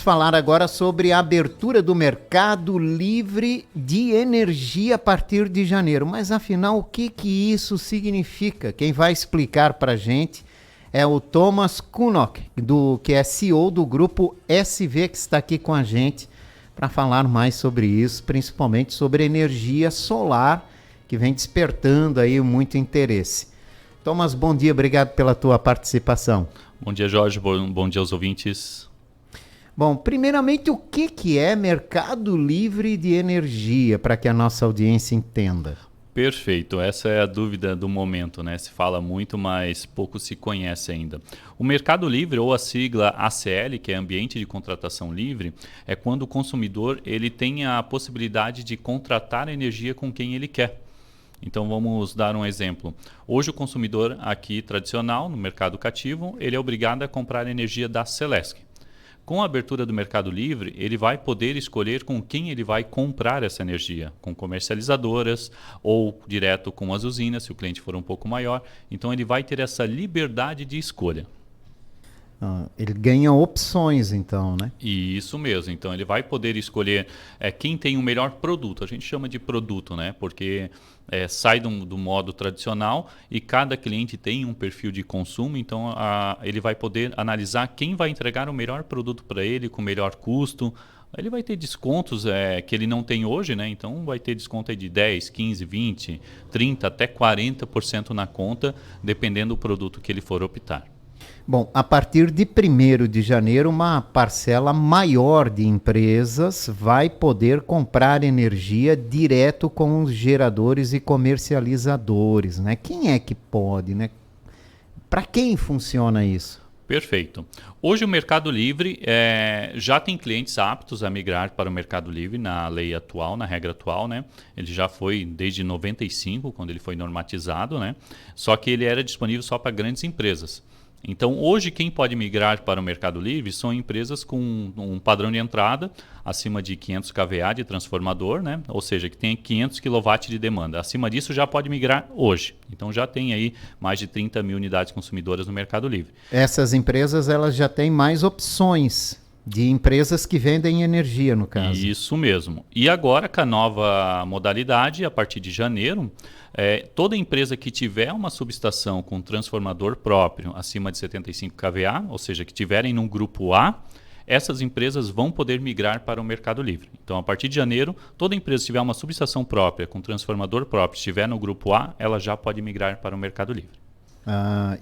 Falar agora sobre a abertura do mercado livre de energia a partir de janeiro. Mas afinal, o que isso significa? Quem vai explicar para a gente é o Thomas Kunok, que é CEO do grupo SV, que está aqui com a gente para falar mais sobre isso, principalmente sobre energia solar, que vem despertando aí muito interesse. Thomas, bom dia, obrigado pela tua participação. Bom dia, Jorge, bom dia aos ouvintes. Bom, primeiramente, o que é mercado livre de energia, para que a nossa audiência entenda? Perfeito, essa é a dúvida do momento, né? Se fala muito, mas pouco se conhece ainda. O mercado livre, ou a sigla ACL, que é Ambiente de Contratação Livre, é quando o consumidor ele tem a possibilidade de contratar energia com quem ele quer. Então vamos dar um exemplo. Hoje o consumidor aqui tradicional, no mercado cativo, ele é obrigado a comprar energia da Celesc. Com a abertura do Mercado Livre, ele vai poder escolher com quem ele vai comprar essa energia, com comercializadoras ou direto com as usinas, se o cliente for um pouco maior. Então ele vai ter essa liberdade de escolha. Ele ganha opções, então, né? Isso mesmo. Então ele vai poder escolher quem tem o melhor produto. A gente chama de produto, né? Porque sai do modo tradicional e cada cliente tem um perfil de consumo. Então ele vai poder analisar quem vai entregar o melhor produto para ele com o melhor custo. Ele vai ter descontos que ele não tem hoje, né? Então vai ter desconto aí de 10, 15, 20, 30, até 40% na conta, dependendo do produto que ele for optar. Bom, a partir de 1º de janeiro, uma parcela maior de empresas vai poder comprar energia direto com os geradores e comercializadores, né? Quem é que pode, né? Para quem funciona isso? Perfeito. Hoje o Mercado Livre já tem clientes aptos a migrar para o Mercado Livre na lei atual, na regra atual, né? Ele já foi desde 95, quando ele foi normatizado, né? Só que ele era disponível só para grandes empresas. Então, hoje, quem pode migrar para o Mercado Livre são empresas com um padrão de entrada acima de 500 kVA de transformador, né? Ou seja, que tem 500 kW de demanda. Acima disso, já pode migrar hoje. Então, já tem aí mais de 30 mil unidades consumidoras no Mercado Livre. Essas empresas elas já têm mais opções de empresas que vendem energia, no caso. Isso mesmo. E agora, com a nova modalidade, a partir de janeiro, toda empresa que tiver uma subestação com transformador próprio acima de 75 kVA, ou seja, que tiverem num grupo A, essas empresas vão poder migrar para o Mercado Livre. Então, a partir de janeiro, toda empresa que tiver uma subestação própria, com transformador próprio, estiver no grupo A, ela já pode migrar para o Mercado Livre.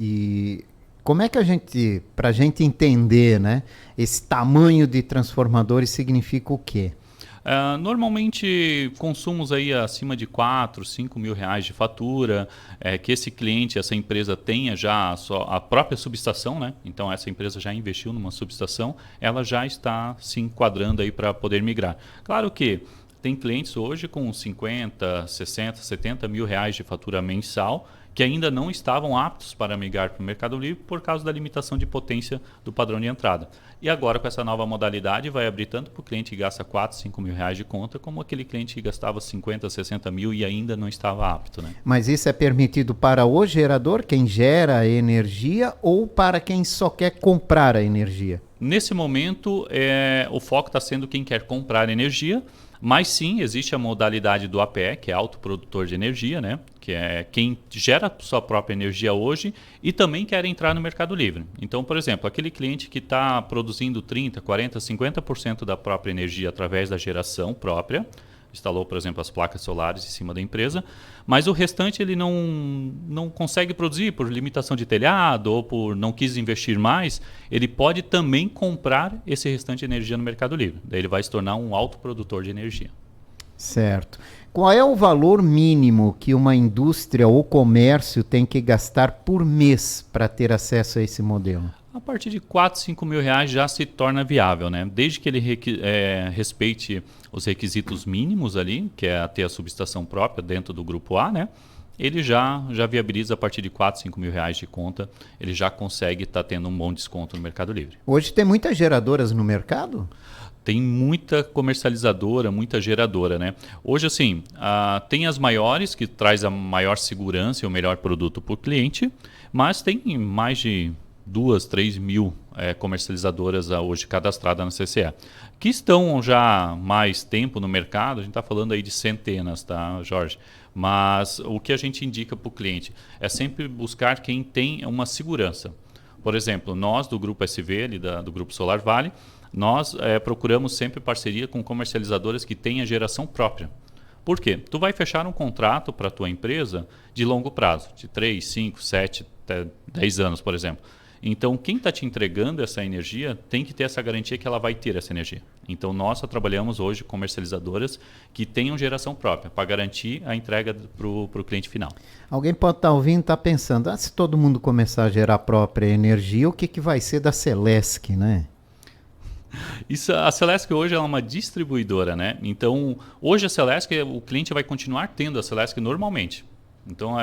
E como é que para a gente entender, né, esse tamanho de transformadores significa o quê? Normalmente consumos aí acima de 4, 5 mil reais de fatura, que esse cliente, essa empresa tenha já a própria subestação, né? Então essa empresa já investiu numa subestação, ela já está se enquadrando aí para poder migrar. Claro que tem clientes hoje com 50, 60, 70 mil reais de fatura mensal que ainda não estavam aptos para migrar para o Mercado Livre por causa da limitação de potência do padrão de entrada. E agora, com essa nova modalidade, vai abrir tanto para o cliente que gasta 4, 5 mil reais de conta, como aquele cliente que gastava 50, 60 mil e ainda não estava apto, né? Mas isso é permitido para o gerador, quem gera a energia, ou para quem só quer comprar a energia? Nesse momento, o foco está sendo quem quer comprar energia, mas sim, existe a modalidade do APE, que é autoprodutor de energia, né? Que é quem gera sua própria energia hoje e também quer entrar no Mercado Livre. Então, por exemplo, aquele cliente que está produzindo 30%, 40%, 50% da própria energia através da geração própria, instalou, por exemplo, as placas solares em cima da empresa, mas o restante ele não consegue produzir por limitação de telhado ou por não quis investir mais, ele pode também comprar esse restante de energia no Mercado Livre. Daí ele vai se tornar um autoprodutor de energia. Certo. Qual é o valor mínimo que uma indústria ou comércio tem que gastar por mês para ter acesso a esse modelo? A partir de 4, 5 mil reais já se torna viável, né? Desde que ele respeite os requisitos mínimos ali, que é ter a subestação própria dentro do grupo A, né? Ele já viabiliza a partir de 4, 5 mil reais de conta, ele já consegue estar tendo um bom desconto no Mercado Livre. Hoje tem muitas geradoras no mercado? Tem muita comercializadora, muita geradora, né? Hoje, assim, tem as maiores, que traz a maior segurança e o melhor produto para o cliente, mas tem mais de 2, 3 mil comercializadoras hoje cadastradas na CCE, que estão já há mais tempo no mercado. A gente está falando aí de centenas, tá, Jorge? Mas o que a gente indica para o cliente é sempre buscar quem tem uma segurança. Por exemplo, nós do Grupo SV, do Grupo Solar Vale, nós procuramos sempre parceria com comercializadoras que tenham geração própria. Por quê? Tu vai fechar um contrato para a tua empresa de longo prazo, de 3, 5, 7, até 10 anos, por exemplo. Então, quem está te entregando essa energia tem que ter essa garantia que ela vai ter essa energia. Então, nós só trabalhamos hoje com comercializadoras que tenham geração própria, para garantir a entrega para o cliente final. Alguém pode estar ouvindo e estar pensando, se todo mundo começar a gerar própria energia, o que vai ser da Celesc, né? A Celesc hoje é uma distribuidora, né? Então, hoje a Celesc, o cliente vai continuar tendo a Celesc normalmente. Então,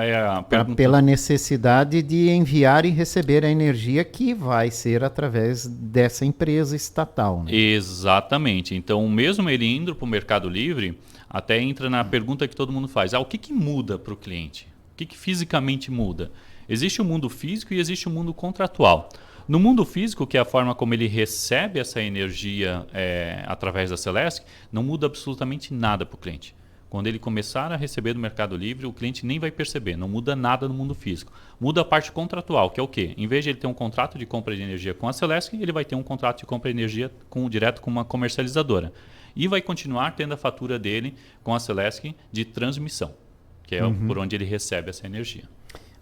pela necessidade de enviar e receber a energia que vai ser através dessa empresa estatal, né? Exatamente. Então, mesmo ele indo para o Mercado Livre, até entra na pergunta que todo mundo faz. O que muda para o cliente? O que fisicamente muda? Existe o mundo físico e existe o mundo contratual. No mundo físico, que é a forma como ele recebe essa energia através da Celesc, não muda absolutamente nada para o cliente. Quando ele começar a receber do Mercado Livre, o cliente nem vai perceber, não muda nada no mundo físico. Muda a parte contratual, que é o quê? Em vez de ele ter um contrato de compra de energia com a Celesc, ele vai ter um contrato de compra de energia direto com uma comercializadora. E vai continuar tendo a fatura dele com a Celesc de transmissão, que é por onde ele recebe essa energia.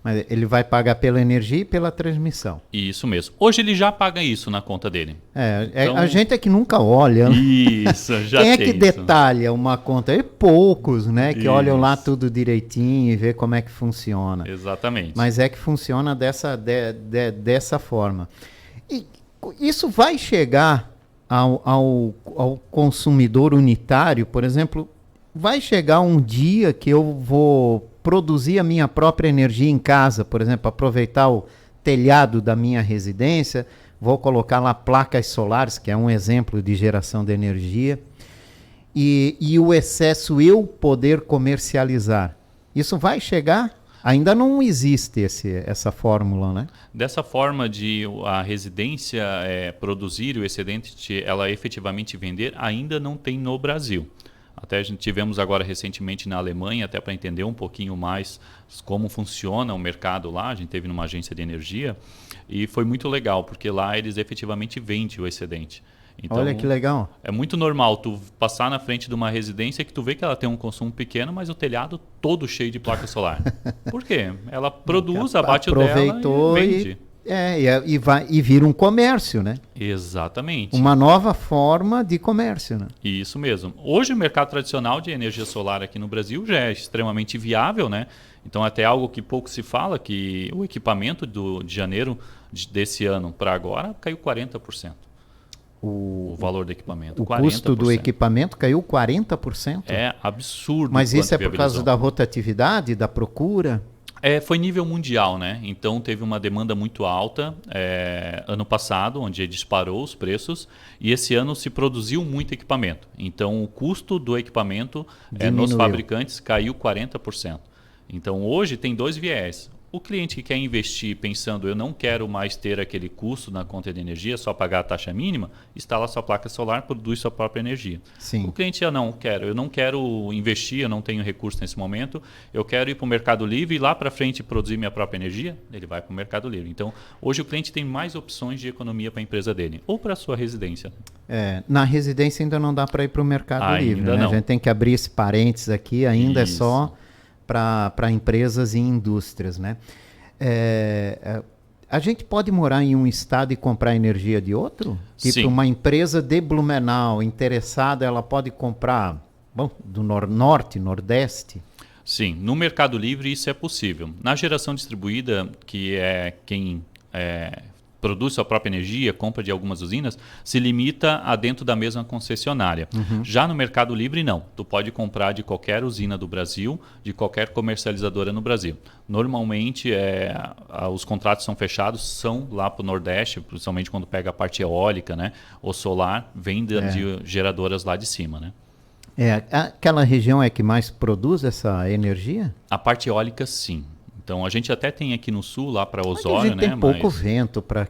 Mas ele vai pagar pela energia e pela transmissão. Isso mesmo. Hoje ele já paga isso na conta dele. Então, a gente é que nunca olha. Isso, já Quem tem é que detalha uma conta? Poucos, né? Que olham lá tudo direitinho e vê como é que funciona. Exatamente. Mas é que funciona dessa forma. E isso vai chegar ao consumidor unitário, por exemplo, vai chegar um dia que eu vou produzir a minha própria energia em casa, por exemplo, aproveitar o telhado da minha residência, vou colocar lá placas solares, que é um exemplo de geração de energia, e o excesso eu poder comercializar. Isso vai chegar? Ainda não existe essa fórmula, né? Dessa forma de a residência produzir o excedente, ela efetivamente vender, ainda não tem no Brasil. Até a gente tivemos agora recentemente na Alemanha, até para entender um pouquinho mais como funciona o mercado lá. A gente teve numa agência de energia e foi muito legal, porque lá eles efetivamente vendem o excedente. Então, olha que legal. É muito normal tu passar na frente de uma residência que tu vê que ela tem um consumo pequeno, mas o telhado todo cheio de placa solar. Por quê? Ela produz, abate o dela e vende. E vira um comércio, né? Exatamente. Uma nova forma de comércio, né? Isso mesmo. Hoje o mercado tradicional de energia solar aqui no Brasil já é extremamente viável, né? Então até algo que pouco se fala, que o equipamento de janeiro desse ano para agora caiu 40%. O valor do equipamento. O custo do equipamento caiu 40%? É absurdo. Mas isso é por causa da rotatividade, da procura? Foi nível mundial, né? Então teve uma demanda muito alta ano passado, onde disparou os preços, e esse ano se produziu muito equipamento. Então o custo do equipamento nos fabricantes caiu 40%. Então hoje tem dois viés. O cliente que quer investir pensando, eu não quero mais ter aquele custo na conta de energia, só pagar a taxa mínima, instala sua placa solar, produz sua própria energia. Sim. O cliente eu não quero investir, eu não tenho recurso nesse momento, eu quero ir para o Mercado Livre e lá para frente produzir minha própria energia, ele vai para o Mercado Livre. Então, hoje o cliente tem mais opções de economia para a empresa dele, ou para a sua residência. Na residência ainda não dá para ir para o Mercado Livre, né? A gente tem que abrir esse parênteses aqui, ainda Isso. É só para empresas e indústrias, né? A gente pode morar em um estado e comprar energia de outro? Tipo, Sim. Uma empresa de Blumenau interessada, ela pode comprar do norte, nordeste? Sim, no Mercado Livre isso é possível. Na geração distribuída, que é quem produz sua própria energia, compra de algumas usinas, se limita a dentro da mesma concessionária. Uhum. Já no Mercado Livre, não. Tu pode comprar de qualquer usina do Brasil, de qualquer comercializadora no Brasil. Normalmente, os contratos são fechados, são lá para o Nordeste, principalmente quando pega a parte eólica, né? Ou solar, vem de geradoras lá de cima, né? Aquela região é que mais produz essa energia? A parte eólica, sim. Então a gente até tem aqui no sul, lá para Aqui a Osório, gente né? tem pouco vento para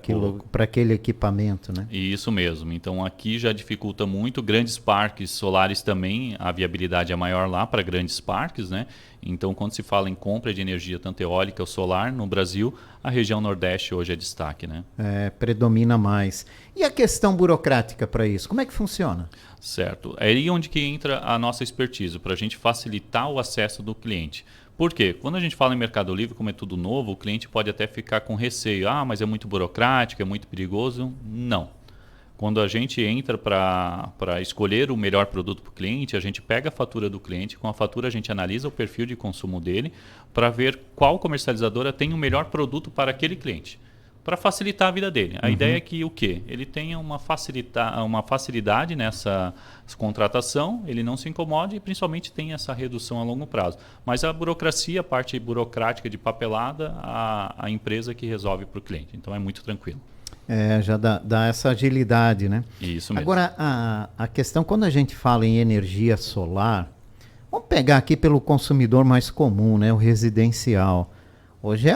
aquele equipamento, né? Isso mesmo. Então aqui já dificulta muito. Grandes parques solares também, a viabilidade é maior lá para grandes parques, né? Então quando se fala em compra de energia tanto eólica ou solar no Brasil, a região Nordeste hoje é destaque, né? Predomina mais. E a questão burocrática para isso? Como é que funciona? Certo. É aí onde que entra a nossa expertise, para a gente facilitar o acesso do cliente. Por quê? Quando a gente fala em Mercado Livre, como é tudo novo, o cliente pode até ficar com receio. Ah, mas é muito burocrático, é muito perigoso. Não. Quando a gente entra para escolher o melhor produto para o cliente, a gente pega a fatura do cliente, com a fatura a gente analisa o perfil de consumo dele para ver qual comercializadora tem o melhor produto para aquele cliente, para facilitar a vida dele. A ideia é que o quê? Ele tenha uma facilidade nessa contratação, ele não se incomode e principalmente tenha essa redução a longo prazo. Mas a burocracia, a parte burocrática de papelada, a empresa que resolve para o cliente. Então é muito tranquilo. Já dá essa agilidade, né? Isso mesmo. Agora, a questão, quando a gente fala em energia solar, vamos pegar aqui pelo consumidor mais comum, né? O residencial. Hoje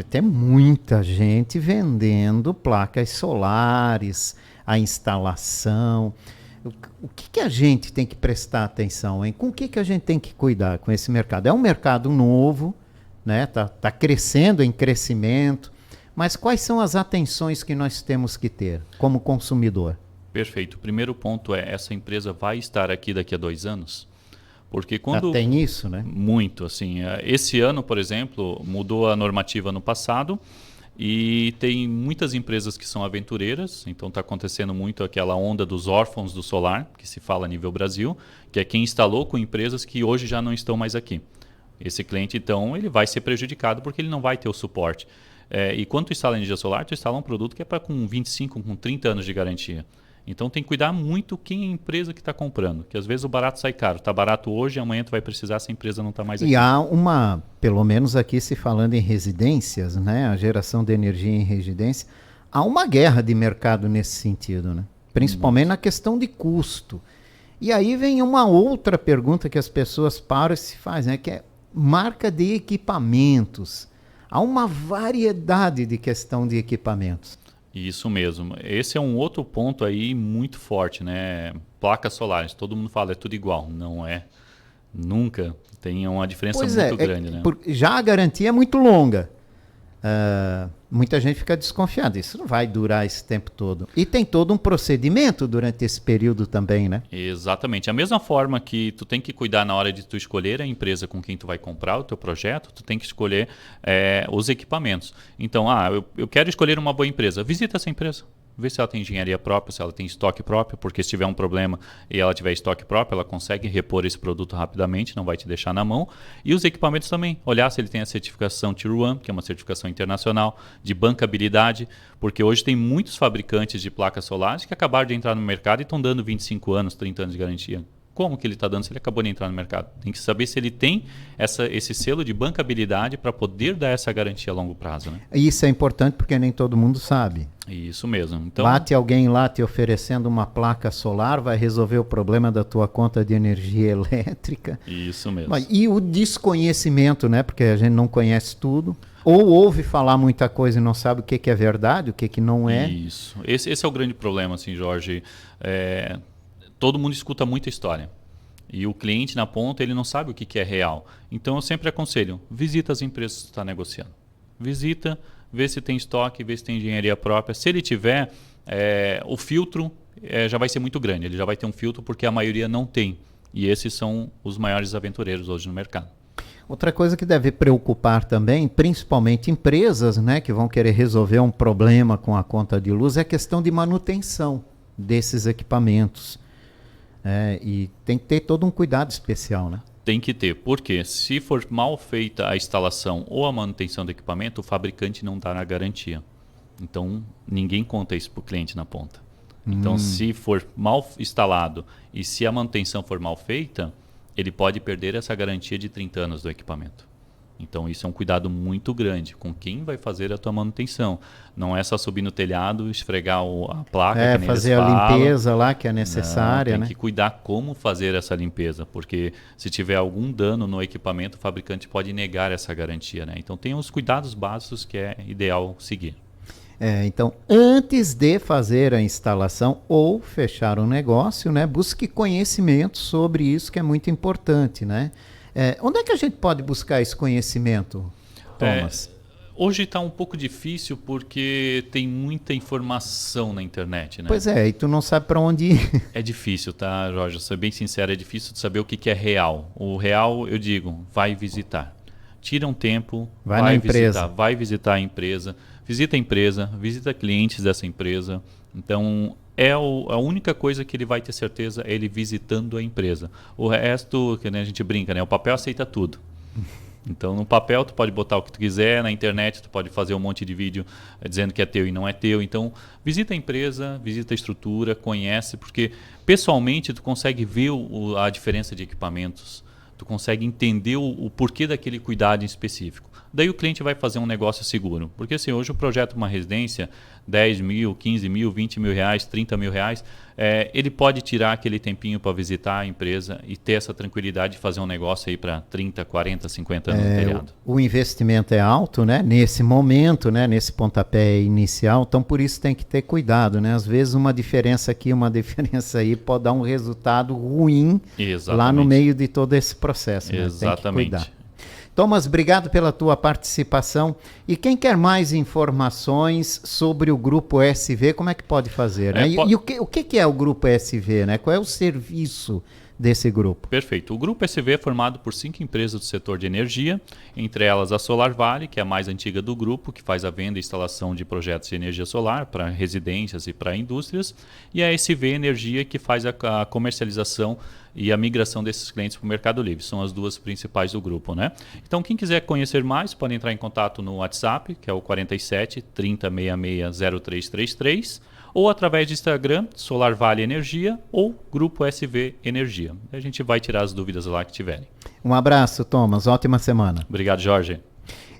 tem muita gente vendendo placas solares, a instalação. O que a gente tem que prestar atenção, hein? Com o que a gente tem que cuidar com esse mercado? É um mercado novo, né? Tá crescendo em crescimento. Mas quais são as atenções que nós temos que ter como consumidor? Perfeito. O primeiro ponto é, essa empresa vai estar aqui daqui a 2 anos? Porque quando... tem isso, né? Muito, assim. Esse ano, por exemplo, mudou a normativa no passado e tem muitas empresas que são aventureiras, então está acontecendo muito aquela onda dos órfãos do solar, que se fala a nível Brasil, que é quem instalou com empresas que hoje já não estão mais aqui. Esse cliente, então, ele vai ser prejudicado porque ele não vai ter o suporte. E quando tu instala energia solar, tu instala um produto que é para com 25, com 30 anos de garantia. Então tem que cuidar muito quem é a empresa que está comprando, que às vezes o barato sai caro. Está barato hoje, amanhã tu vai precisar, essa empresa não está mais aqui. E há pelo menos aqui se falando em residências, né, a geração de energia em residência, há uma guerra de mercado nesse sentido, né? Principalmente na questão de custo. E aí vem uma outra pergunta que as pessoas param e se fazem, né, que é marca de equipamentos. Há uma variedade de questão de equipamentos. Isso mesmo. Esse é um outro ponto aí muito forte, né? Placas solares. Todo mundo fala, é tudo igual. Não é. Nunca. Tem uma diferença muito grande, né? Já a garantia é muito longa. Muita gente fica desconfiada. Isso não vai durar esse tempo todo. E tem todo um procedimento durante esse período também, né? Exatamente. A mesma forma que tu tem que cuidar na hora de tu escolher a empresa com quem tu vai comprar o teu projeto, tu tem que escolher os equipamentos. Então, eu quero escolher uma boa empresa. Visita essa empresa. Vê se ela tem engenharia própria, se ela tem estoque próprio, porque se tiver um problema e ela tiver estoque próprio, ela consegue repor esse produto rapidamente, não vai te deixar na mão. E os equipamentos também, olhar se ele tem a certificação Tier 1, que é uma certificação internacional, de bancabilidade, porque hoje tem muitos fabricantes de placas solares que acabaram de entrar no mercado e estão dando 25 anos, 30 anos de garantia. Como que ele está dando se ele acabou de entrar no mercado? Tem que saber se ele tem esse selo de bancabilidade para poder dar essa garantia a longo prazo, né? Isso é importante porque nem todo mundo sabe. Isso mesmo. Então, bate alguém lá te oferecendo uma placa solar, vai resolver o problema da tua conta de energia elétrica. Isso mesmo. E o desconhecimento, né? Porque a gente não conhece tudo. Ou ouve falar muita coisa e não sabe o que é verdade, o que não é. Isso. Esse é o grande problema, assim, Jorge. Todo mundo escuta muita história. E o cliente na ponta, ele não sabe o que é real. Então eu sempre aconselho, visita as empresas que você está negociando. Visita, vê se tem estoque, vê se tem engenharia própria. Se ele tiver, o filtro já vai ser muito grande. Ele já vai ter um filtro porque a maioria não tem. E esses são os maiores aventureiros hoje no mercado. Outra coisa que deve preocupar também, principalmente empresas, né, que vão querer resolver um problema com a conta de luz, é a questão de manutenção desses equipamentos. E tem que ter todo um cuidado especial, né? Tem que ter, porque se for mal feita a instalação ou a manutenção do equipamento, o fabricante não dá a garantia. Então, ninguém conta isso para o cliente na ponta. Então, se for mal instalado e se a manutenção for mal feita, ele pode perder essa garantia de 30 anos do equipamento. Então isso é um cuidado muito grande com quem vai fazer a tua manutenção. Não é só subir no telhado, esfregar a placa, que nem fazer eles a falam. limpeza lá que é necessária, Não, né? tem que cuidar como fazer essa limpeza, porque se tiver algum dano no equipamento, o fabricante pode negar essa garantia, né? Então tem os cuidados básicos que é ideal seguir. Então, antes de fazer a instalação ou fechar um negócio, né, busque conhecimento sobre isso, que é muito importante, né? Onde é que a gente pode buscar esse conhecimento, Thomas? Hoje está um pouco difícil porque tem muita informação na internet, né? Pois é, e tu não sabe para onde ir. É difícil, tá, Jorge? Ser bem sincero, é difícil de saber o que é real. O real, eu digo, vai visitar. Tira um tempo, Vai na empresa. vai visitar a empresa, visita clientes dessa empresa. Então, a única coisa que ele vai ter certeza é ele visitando a empresa. O resto, que, né, a gente brinca, né? O papel aceita tudo. Então, no papel, tu pode botar o que tu quiser, na internet, tu pode fazer um monte de vídeo dizendo que é teu e não é teu. Então, visita a empresa, visita a estrutura, conhece, porque pessoalmente tu consegue ver a diferença de equipamentos, tu consegue entender o porquê daquele cuidado em específico. Daí o cliente vai fazer um negócio seguro. Porque assim, hoje o projeto de uma residência, 10 mil, 15 mil, 20 mil reais, 30 mil reais, ele pode tirar aquele tempinho para visitar a empresa e ter essa tranquilidade de fazer um negócio aí para 30, 40, 50 anos no telhado. O investimento é alto, né? Nesse momento, né? Nesse pontapé inicial, então por isso tem que ter cuidado, né? Às vezes uma diferença aqui, uma diferença aí pode dar um resultado ruim lá no meio de todo esse processo, né? Exatamente. Tem que cuidar. Thomas, obrigado pela tua participação. E quem quer mais informações sobre o Grupo SV, como é que pode fazer? Né? E o que é o Grupo SV? Né? Qual é o serviço desse grupo? Perfeito. O Grupo SV é formado por 5 empresas do setor de energia, entre elas a Solar Vale, que é a mais antiga do grupo, que faz a venda e instalação de projetos de energia solar para residências e para indústrias, e a SV Energia, que faz a comercialização e a migração desses clientes para o Mercado Livre. São as duas principais do grupo, né? Então, quem quiser conhecer mais, pode entrar em contato no WhatsApp, que é o 47 3066 0333, ou através do Instagram, Solar Vale Energia ou Grupo SV Energia. A gente vai tirar as dúvidas lá que tiverem. Um abraço, Thomas. Ótima semana. Obrigado, Jorge.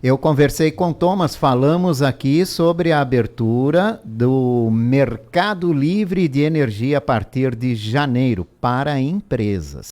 Eu conversei com Thomas, falamos aqui sobre a abertura do Mercado Livre de Energia a partir de janeiro para empresas.